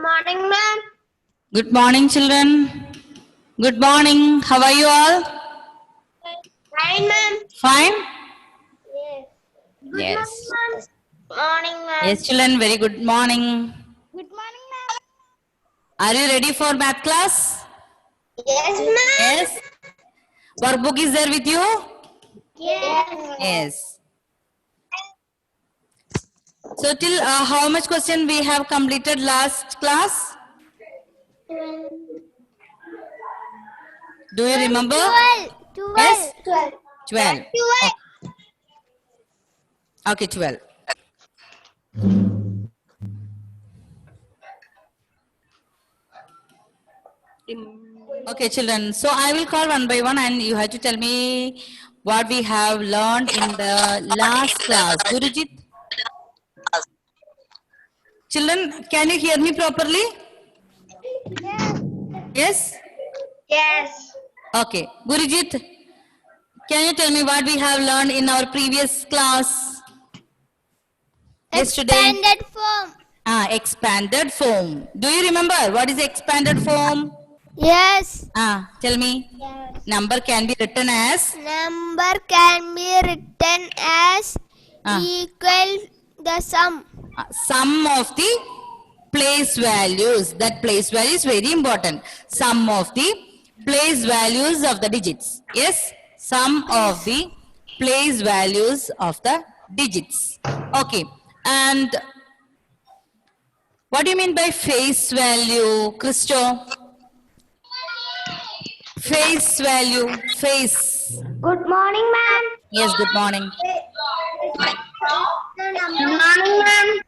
Morning, ma'am. Good morning, children. Good morning. How are you all? Fine, ma'am. Fine? Yes. Good Yes. morning, ma'am. Morning, ma'am. Yes, children. Very good morning. Good morning, ma'am. Are you ready for math class? Yes, ma'am. Yes. Workbook is there with you? Yes. Yes. So till how much question we have completed last class? Do you remember? 12. Yes. 12. 12. Okay, 12. Okay, children. So I will call one by one and you have to tell me what we have learned in the last class. Gurujit? Children, can you hear me properly? Yes? Yes. Okay. Gurujit, can you tell me what we have learned in our previous class? Yesterday? Expanded form. Expanded form. Do you remember what is expanded form? Yes. Tell me. Yes. Number can be written as? Number can be written as Ah. equal the sum. Sum of the place values. That place value is very important. Sum of the place values of the digits. Yes? Sum of the place values of the digits. Okay. And what do you mean by face value, Christo? Face value. Face. Good morning, ma'am. Yes, good morning. Good morning, ma'am.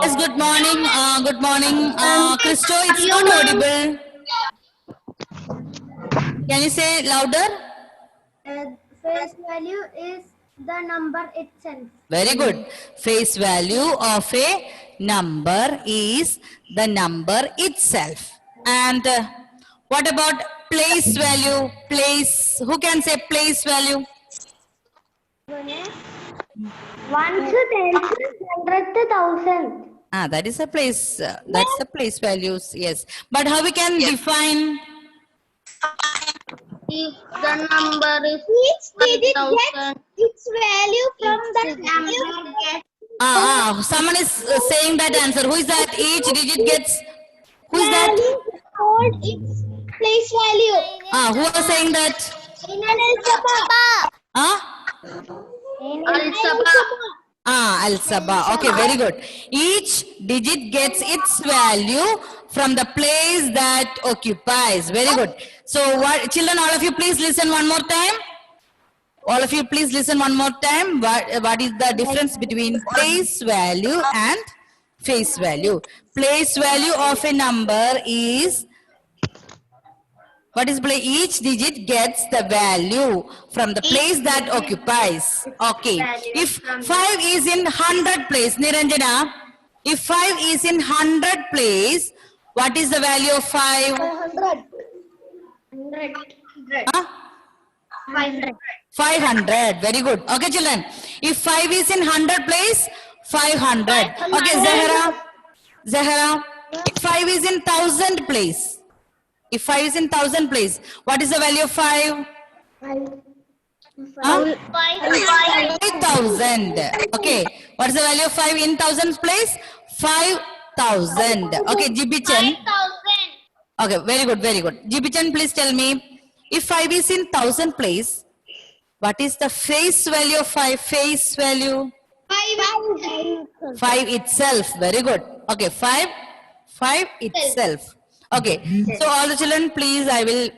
Yes, good morning. Good morning. Christo, it's not audible. Can you say louder? Face value is the number itself. Very good. Face value of a number is the number itself. And what about place value? Place. Who can say place value? 1 to 10 to 100 to 1000. That is a place. That's the place values. Yes. But how we can define? If the number is each digit gets its value from the number. Someone is saying that answer. Who is that? Each digit gets. Who is that? Hold its place value. Who are saying that? Al-Saba. Okay, very good. Each digit gets its value from the place that occupies. Very good. So, what, children, all of you please listen one more time. All of you please listen one more time. What is the difference between place value and face value? Place value of a number is, what is play? Each digit gets the value from the place that occupies. Okay. If 5 is in 100 place, Niranjana, if 5 is in 100 place, what is the value of 5? 500. 500. Very good. Okay, children. If 5 is in 100 place, 500. Okay, Zahara. If 5 is in 1000 place. If 5 is in 1000 place, what is the value of 5? 5,000. Okay. What is the value of 5 in 1000 place? 5,000. Okay, Jibichan. 5,000. Okay, very good, very good. Jibichan, please tell me, if 5 is in 1000 place, what is the face value of 5? Face value? 5 itself. Very good. Okay, 5 itself. Okay, so all the children, please, I will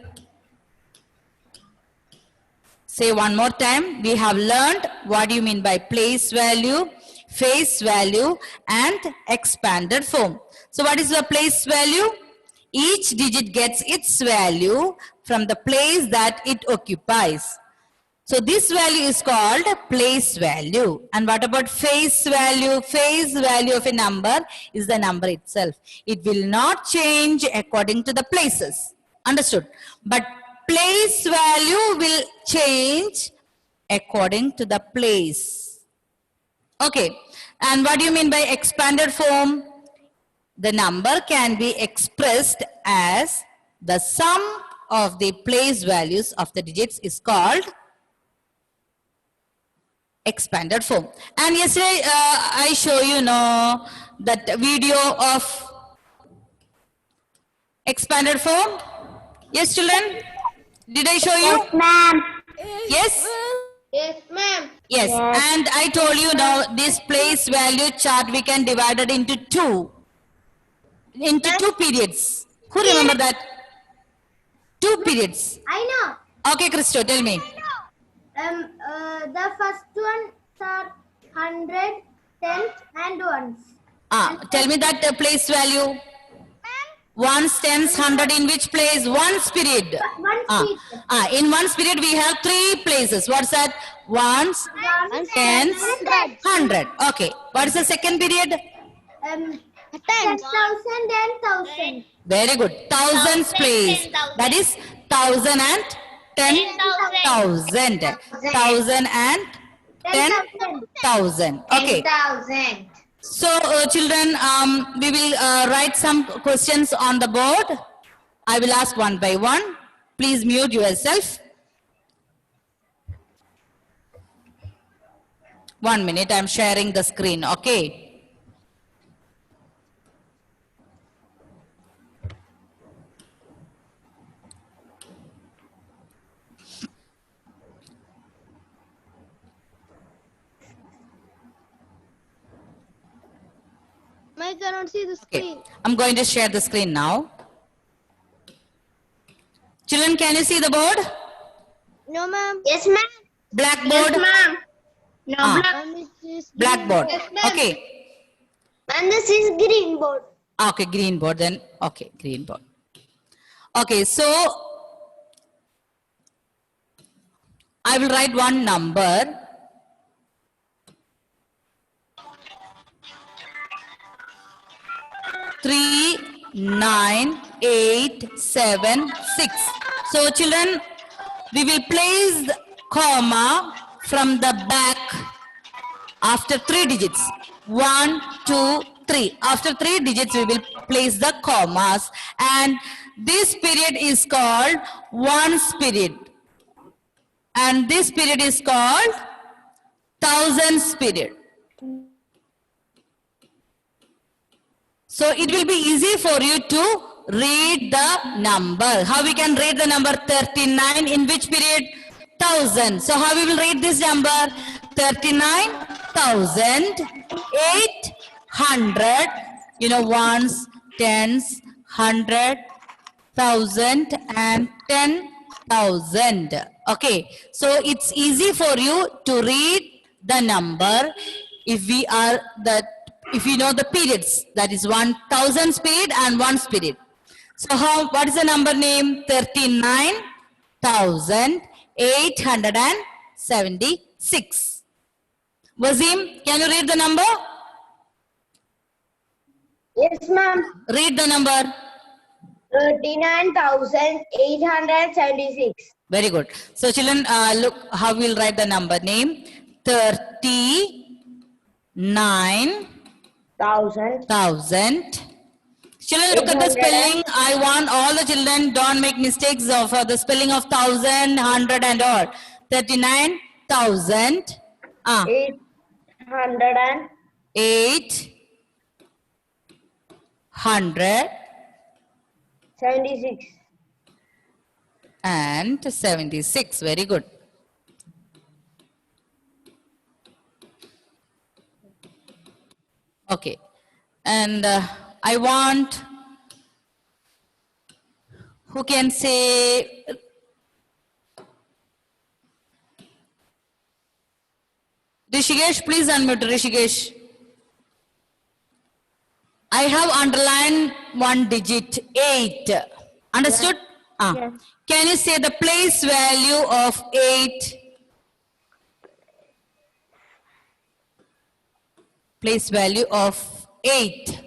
say one more time. We have learned what do you mean by place value, face value, and expanded form. So what is the place value? Each digit gets its value from the place that it occupies. So this value is called place value. And what about face value? Face value of a number is the number itself. It will not change according to the places. Understood? But place value will change according to the place. Okay. And what do you mean by expanded form? the number can be expressed as the sum of the place values of the digits is called expanded form. And yesterday I show you know that video of expanded form. Yes, children? Did I show you? ma'am. Yes? Yes, ma'am. Yes. And I told you now this place value chart we can divide it into two periods. Who remember that? 2 periods. I know. Okay, Christo, tell me. The first one are 100, 10, and ones. Tell me that place value. Ones, tens, 100 in which place? Ones period. One In ones period we have 3 places. What's that? Ones, tens, 100. Okay. What is the second period? 10,000 and 1,000. Very good. Thousands place. That is 1,000 and 10,000. 1,000 and 10,000. Okay. 10,000. So, children, we will write some questions on the board. I will ask one by one. Please mute yourself. 1 minute, I am sharing the screen, okay? I cannot see the Okay, screen. I'm going to share the screen now. Children, can you see the board? No, ma'am. Yes, ma'am. Blackboard? ma'am. No, Blackboard. Yes, ma'am. Okay. And this is green board. Okay, green board then. Okay, green board. Okay, so I will write one number. 3,9,8,7,6. So children, we will place the comma from the back after 3 digits. 1, 2, 3. After 3 digits, we will place the commas. And this period is called ones period. And this period is called thousands period. So it will be easy for you to read the number. How we can read the number 39 in which period? 1,000. So how we will read this number? 39,800. You know, ones, tens, 100, 1,000 and 10,000. Okay. So it's easy for you to read the number if we know the periods, that is 1,000 period and ones period. So what is the number name? 39,876. Wasim, can you read the number? Yes, ma'am. Read the number. 39,876. Very good. So children, look how we'll write the number name. 39,000. Children, look at the spelling. I want all the children, don't make mistakes of the spelling of 1,000, 100 and all. 39,000. 876. And 76. Very good. Okay. And I want, who can say, Rishikesh, please unmute Rishikesh. I have underlined one digit, 8. Understood? Yes. Can you say the place value of 8? Place value of 8.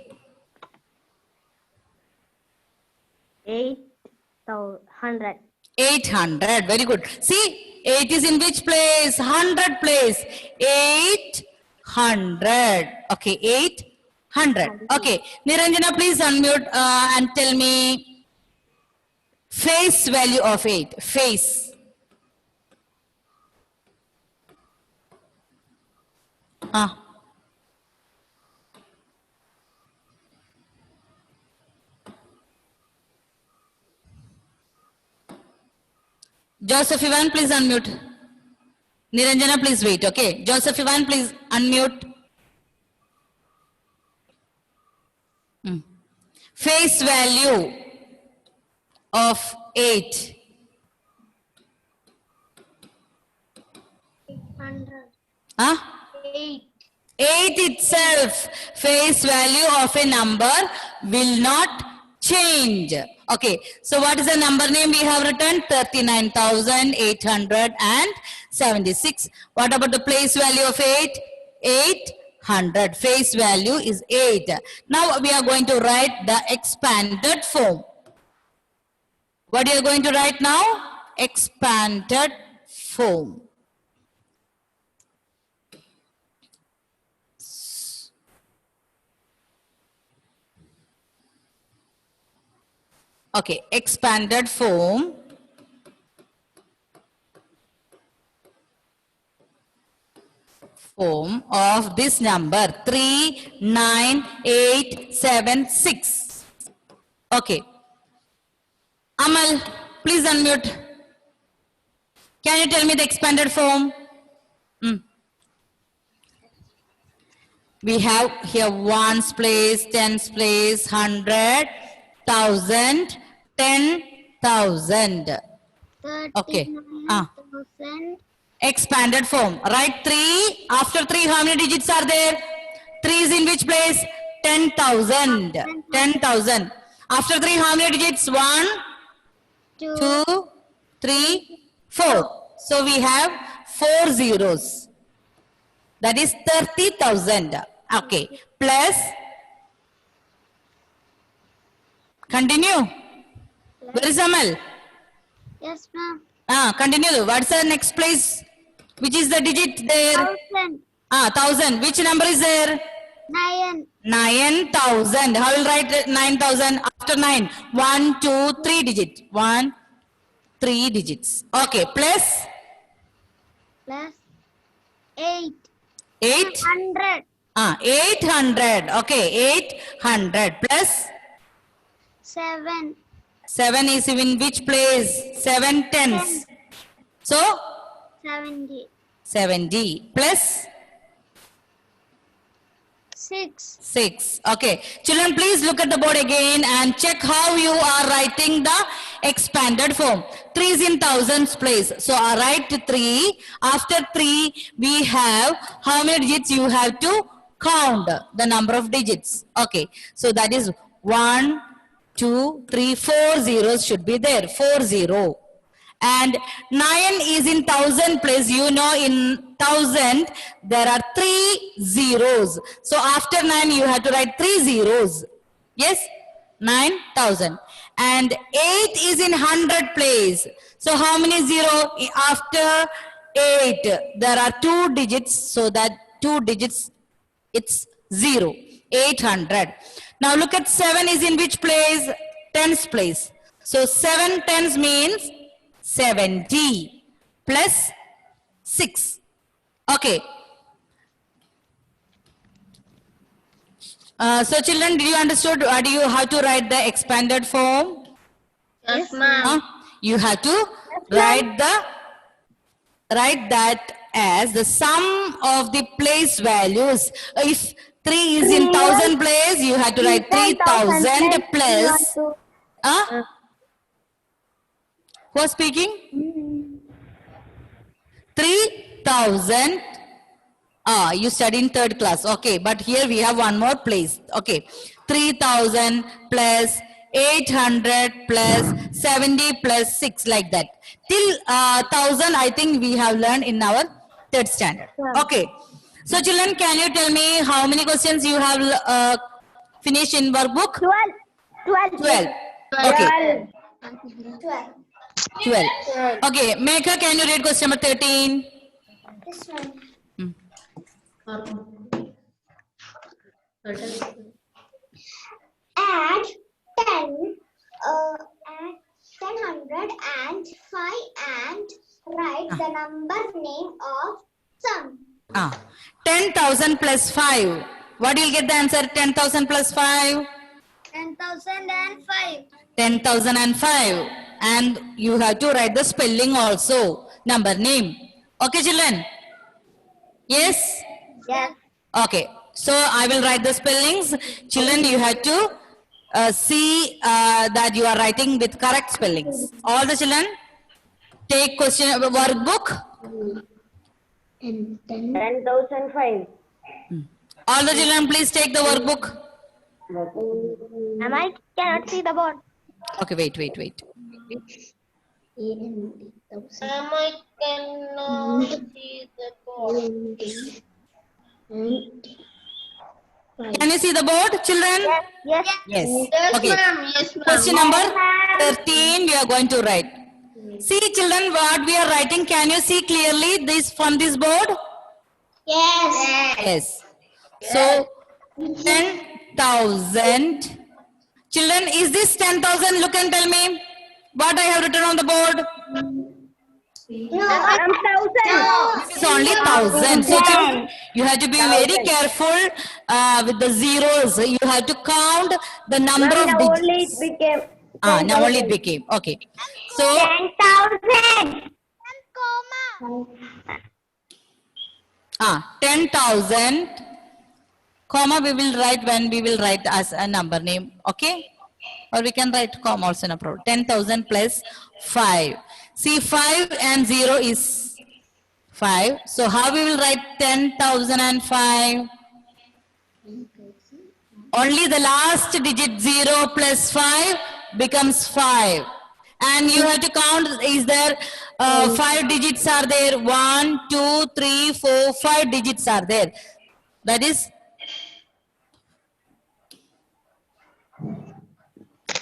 800. 800. Very good. See, 8 is in which place? 100 place. 800. Okay, 100. Okay. Niranjana, please unmute and tell me face value of 8. Face. Ah. Joseph Ivan, please unmute. Niranjana, please wait. Okay. Joseph Ivan, please unmute. Face value of 8. 100. Huh? 8. 8 itself, face value of a number will not change. Okay, so what is the number name we have written? 39,876. What about the place value of 8? 800. Face value is 8. Now we are going to write the expanded form. What are you going to write now? Expanded form. Okay, expanded form of this number 39876. Okay. Amal, please unmute. Can you tell me the expanded form? We have here ones place, tens place, 100, 1,000, 10,000. Okay. 39,000. Expanded form. Write 3. After 3, how many digits are there? 3 is in which place? 10,000. 10,000. After 3, how many digits? 1, 2, 3, 4. So we have 4 zeros. That is 30,000. Okay. Plus. Continue. Where is Amal? Yes, ma'am. Continue. What's the next place? Which is the digit there? 1,000. 1,000. Which number is there? 9. 9,000. How will write 9,000 after 9? 1, 2, 3 digit. 1, 3 digits. Okay. Plus? Plus 8. 8? 100. 800. Okay. 800. Plus? 7. 7 is in which place? 7 tens. So? 70. 70. Plus? 6. 6. Okay. Children, please look at the board again and check how you are writing the expanded form. 3 is in thousands place. So I write 3. After 3, we have how many digits you have to count the number of digits. Okay. So that is 1, 2, 3, 4 zeros should be there. 4 0. And 9 is in thousand place. You know, in 1,000 there are 3 zeros. So after 9 you have to write 3 zeros. Yes, 9,000. And 8 is in 100 place. So how many zero after 8? There are 2 digits. So that 2 digits, it's 0. 800. Now look at 7 is in which place? Tens place. So 7 tens means 70 plus 6. Okay. So children, did you understood how to write the expanded form? Yes, ma'am. You have to write that as the sum of the place values. If 3 is in 1,000 place, you have to write 3,000 plus. Who is speaking? 3,000. You study in 3rd class. Okay, but here we have one more place. Okay, 3,000 plus 800 plus 70 plus 6, like that. Till 1,000, I think we have learned in our 3rd standard. Okay. So children, can you tell me how many questions you have finished in workbook? 12. 12. Okay. 12. Okay, Megha, can you read question number 13? Add 10, add 105 and write the number name of sum. 10,000 plus 5. What you'll get the answer? 10,000 plus 5. 10,005. 10,005. And you have to write the spelling also. Number name. Okay, children? Yes? Yes. Okay. So I will write the spellings. Children, you have to see that you are writing with correct spellings. All the children, take question workbook. 10,005. All the children, please take the workbook. Am I cannot see the board? Okay, wait. I cannot see the board. Can you see the board, children? Yes. Yes. Yes, Okay. ma'am. Yes, ma'am. Question number 13, we are going to write. See, children, what we are writing, can you see clearly this from this board? Yes. Yes. So, 10,000. Children, is this 10,000? Look and tell me what I have written on the board. No. 1,000. This is only 1,000. So, children, you have to be very careful with the zeros. You have to count the number of digits. Now only it became. Okay. So, 10,000. 10,000, comma we will write when we will write as a number name, okay? Or we can write comma also, no problem. 10,000 plus 5. See, 5 and 0 is 5. So, how we will write 10,005? Only the last digit 0 plus 5 becomes 5. And you have to count, is there 5 digits are there? 1, 2, 3, 4, 5 digits are there. That is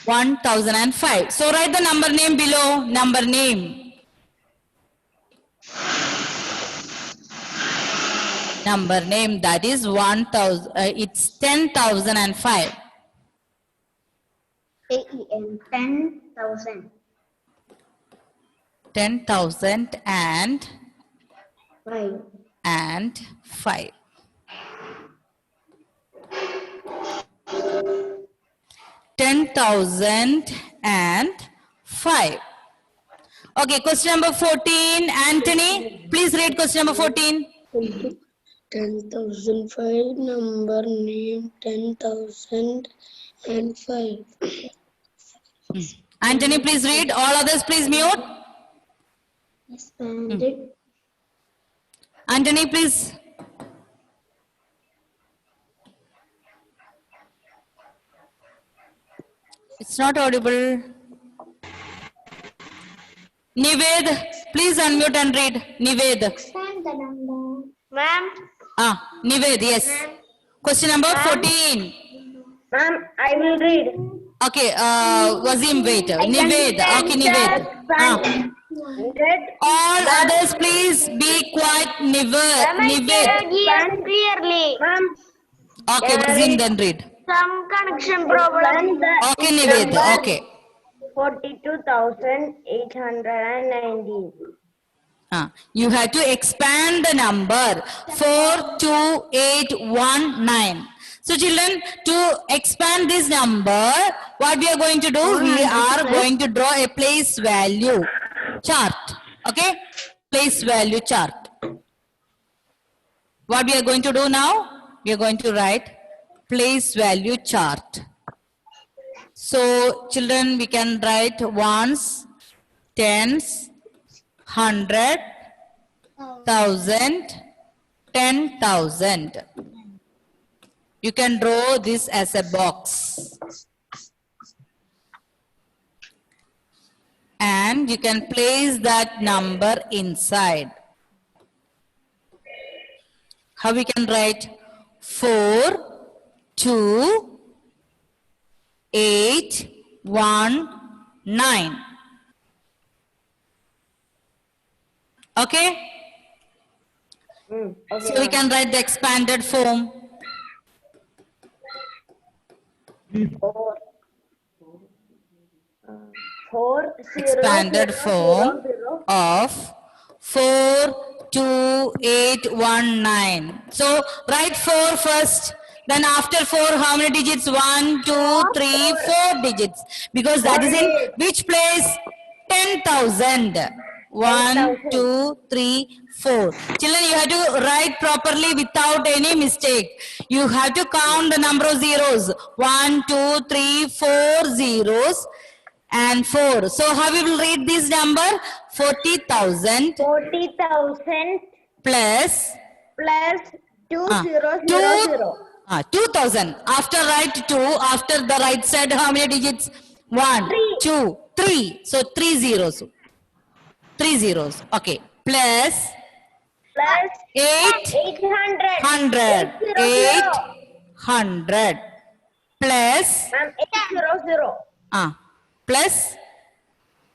1,005. So write the number name below, number name. Number name, that is 1,000, it's 10,005. AEN 10,000. 10,000 and 5. 5. 10,005. Okay, question number 14. Anthony, please read question number 14. 10,005, number name 10,005. Anthony, please read. All others, please mute. Expanded. Anthony, please. It's not audible. Nived, please unmute and read. Nived. Expand the number. Ma'am. Nived, yes. Question number 14. Ma'am, I will read. Okay, Wazim, wait. Nived. Okay, Nived. All others, please be quiet. Nived. Clearly. Ma'am. Okay, Wazim, then read. Some connection problem. Okay, Nived. Okay. 42,819. You have to expand the number 42819. So children, to expand this number, what we are going to do? We are going to draw a place value chart. Okay? Place value chart. What we are going to do now? We are going to write place value chart. So children, we can write ones, tens, 100, 1,000, 10,000. You can draw this as a box. And you can place that number inside. How we can write? 4, 2, 8, 1, 9. Okay? Okay. So we can write the expanded form. Four. 40, Expanded 0, form 0. of 42819. So write 4 first. Then after 4, how many digits? 1, 2, 3, 4 digits. Because that is in which place? 10,000. 1, 2, 3, 4. Children, you have to write properly without any mistake. You have to count the number of zeros. 1, 2, 3, 4 zeros and 4. So how we will read this number? 40,000 40,000 plus plus 2000. 2,000. After write 2, after the right side, how many digits? 1, 2, 3. So 3 zeros. 3 zeros. Okay. Plus Plus 800. 800 plus 800 plus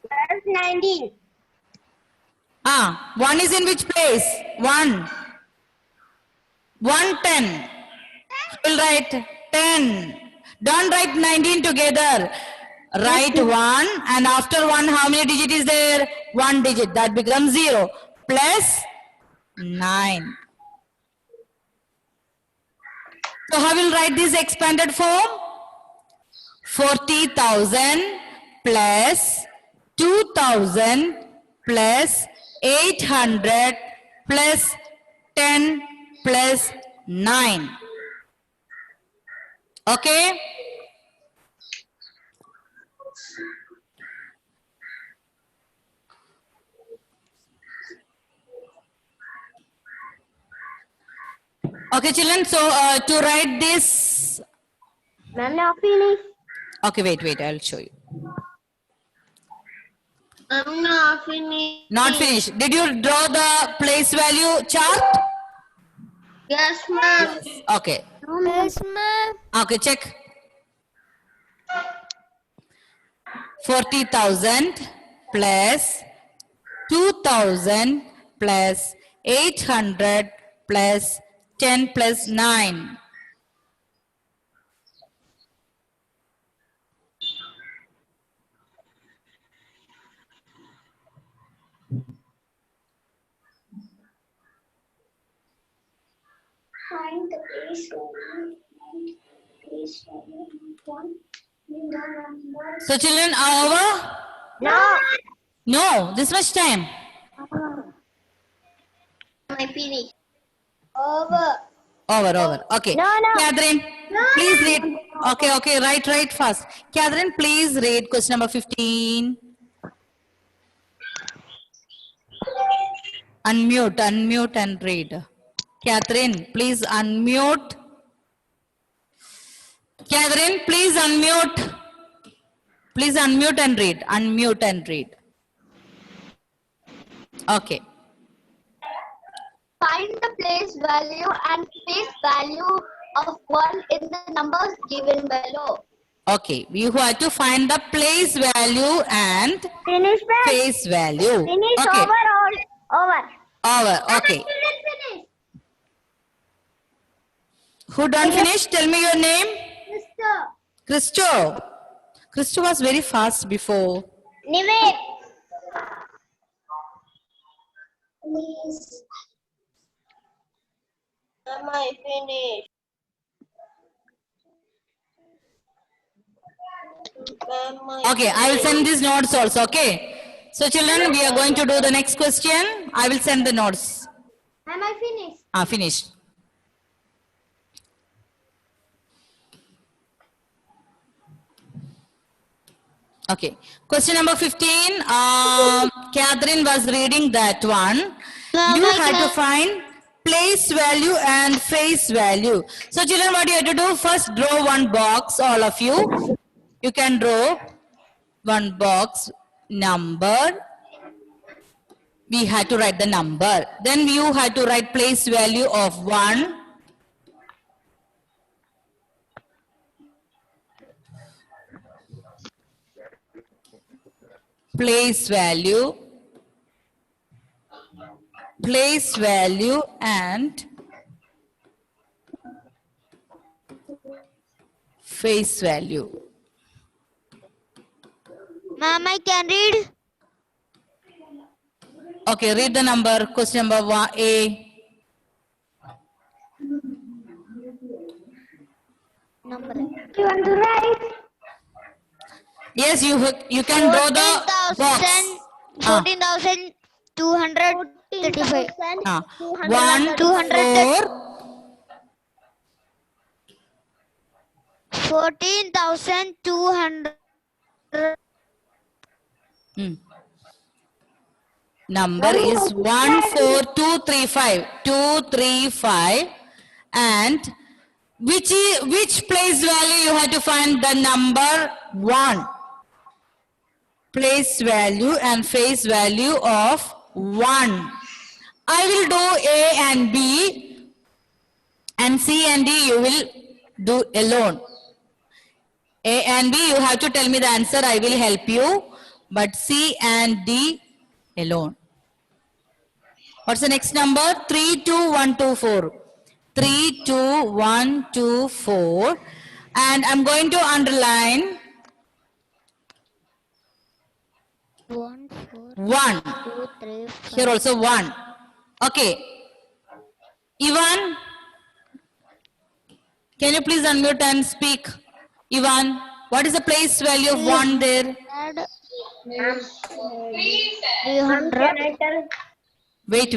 plus 19. 1 is in which place? 1. 110. We'll write 10. Don't write 19 together. Write 1 and after 1 how many digit is there? 1 digit. That becomes 0. Plus 9. So how will write this expanded form? 40,000 plus 2,000 plus 800 plus 10 plus 9. Okay? Okay, children. So to write this, Ma'am, now finish. okay, wait, I'll show you. I'm not finished. Not finished. Did you draw the place value chart? Yes, ma'am. Okay. Yes, ma'am. Okay, check. 40,000 plus 2,000 plus 800 plus 10 plus 9. Find the place So children, are over? No. No, this much time. I finished. Over. Over. Okay. No. Catherine, No, please no. read. Okay, write fast. Catherine, please read question number 15. Unmute and read. Catherine, please unmute. Catherine, please unmute. Please unmute and read. Unmute and read. Okay. Find the place value and face value of 1 in the numbers given below. Okay. You have to find the place value and Finish, ma'am. face value. Finish. Okay. Over. Over. Okay. Finish. Who done finish? Tell me your name. Mister. Christo was very fast before. Nivek. Please. Am I finished? Okay, I will send these notes also. Okay. So children, we are going to do the next question. I will send the notes. Am I finished? Finish. Okay. Question number 15. Catherine was reading that one. You had to find place value and face value. So children, what you have to do? First draw one box, all of you. You can draw one box, number. We had to write the number. Then you had to write place value of 1. Place value and face value. Ma'am, I can read. Okay, read the number. Question number A. Number. You want to write? Yes, you can draw the box. 14,235. 1, 4, 14,200. number is 14235. 235. And which place value you have to find the number 1? Place value and face value of 1. I will do A and B, and C and D you will do alone. A and B you have to tell me the answer, I will help you, but C and D alone. What's the next number? 32124. 32124. And I'm going to underline 1, 4, 1. 2, 3, 5. Here also 1. Okay. Ivan, can you please unmute and speak? Ivan, what is the place value of 1 there? 300. Wait.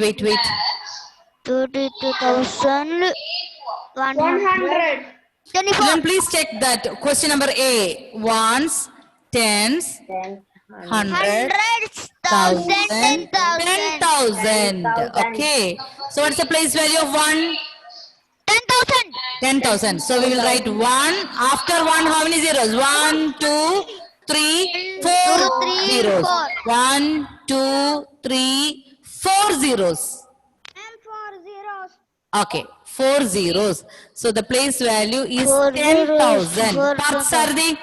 32,100. 24. Children, please check that. Question number A. Ones, tens, hundred, thousand, 10,000. Okay. So what's the place value of 1? 10,000. 10,000. So we will write 1. After 1, how many zeros? 1, 2, 3, 4 3, zeros. 4. 1, 2, 3, 4 zeros. And 4 zeros. Okay, 4 zeros. So the place value is 4 zeros, 10,000. 4 Parth Sardi,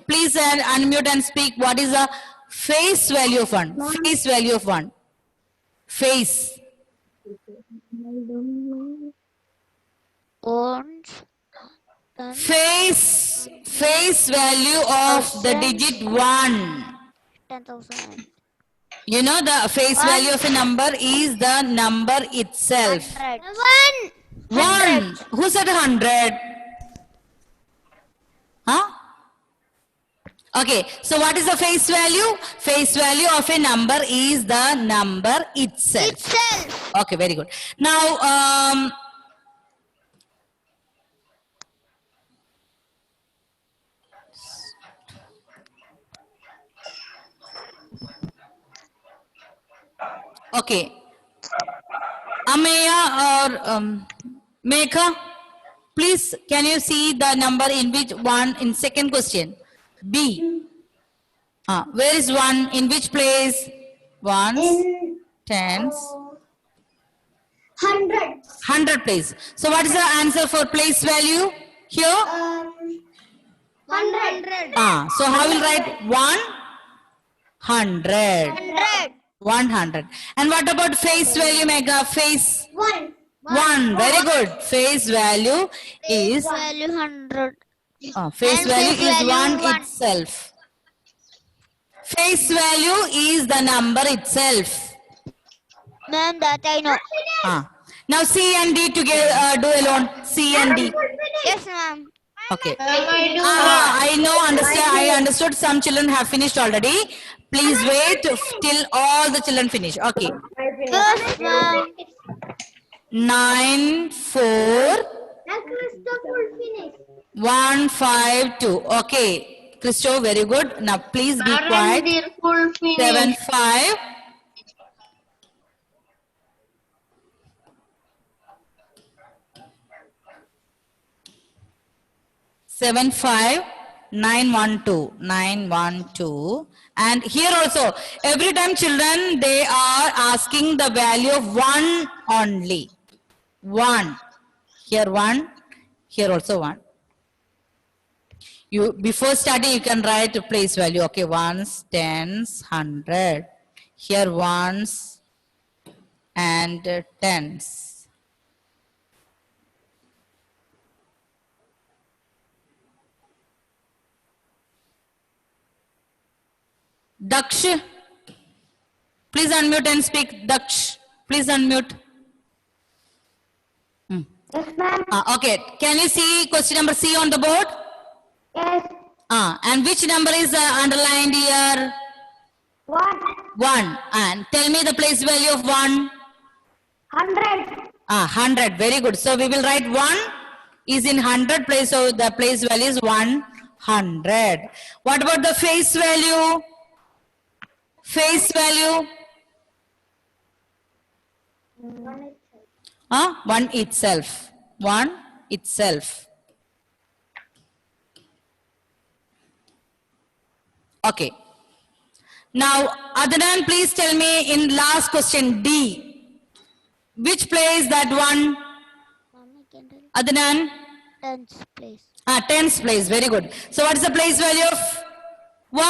please unmute and speak. What is the face value of 1? Face value of 1. Face. Face value of the digit 1. 10,000. You know the face value of a number is the number itself. 1. Who said 100? Huh? Okay, so what is the face value? Face value of a number is the number itself. Okay, very good. Now, okay. Ameya or Megha, please can you see the number in which 1 in second question? B. Where is 1? In which place? Ones, tens, 100. 100 place. So what is the answer for place value here? 100. So how will write 100? 100. And what about face value, Megha? Face 1. 1. Very good. Face value is Value 100. face And value face is value 1 1. itself. Face value is the number itself. Ma'am, that I know. Now C and D together do alone. C and D. Yes, ma'am. Okay. I know. I understood. Some children have finished already. Please wait till all the children finish. Okay. Yes, ma'am. 9, 4, 1, 5, 2. Okay. Christo, very good. Now please be quiet. 7, 5. Seven, 5, 9, 1, 2, 9, 1, 2. And here also, every time children, they are asking the value of 1 only. 1. Here 1, here also 1. You before starting, you can write place value. Okay, ones, tens, 100. Here ones and tens. Daksh. Please unmute and speak. Daksh. Please unmute. Yes, ma'am. Okay. Can you see question number C on the board? Yes. And which number is underlined here? 1. 1. And tell me the place value of 1. 100. 100. Very good. So we will write 1 is in 100 place. So the place value is 100. What about the face value? Face value? 1 itself. 1 itself. Okay. Now, Adnan, please tell me in last question D. Which place that one? Adnan? Tens place. Tens place. Very good. So, what is the place value of 1?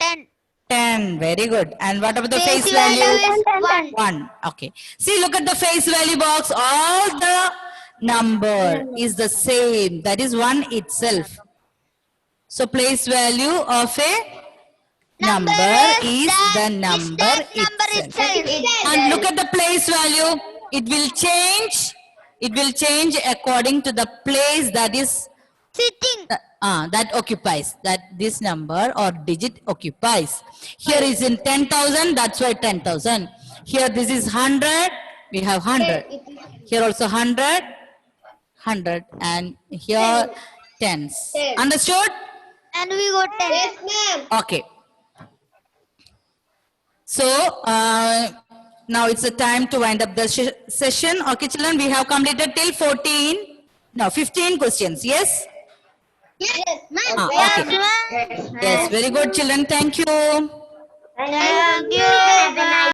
10. 10. Very good. And what about the face Face value? value is 1. 1. Okay. See, look at the face value box. All the number is the same. That is 1 itself. So, place value of a number is the number itself. And look at the place value. It will change. It will change according to the place that is Sitting. that occupies, that this number or digit occupies. Here is in 10,000, that's why 10,000. Here this is 100, we have 100. Here also 100, 100, and here tens. Understood? And we got 10. Yes, ma'am. Okay. So, now it's the time to wind up the session. Okay, children, we have completed till 15 questions. Yes? Yes, ma'am. Okay. Yes, ma'am. Yes, very good, children. Thank you. Thank you. Have a nice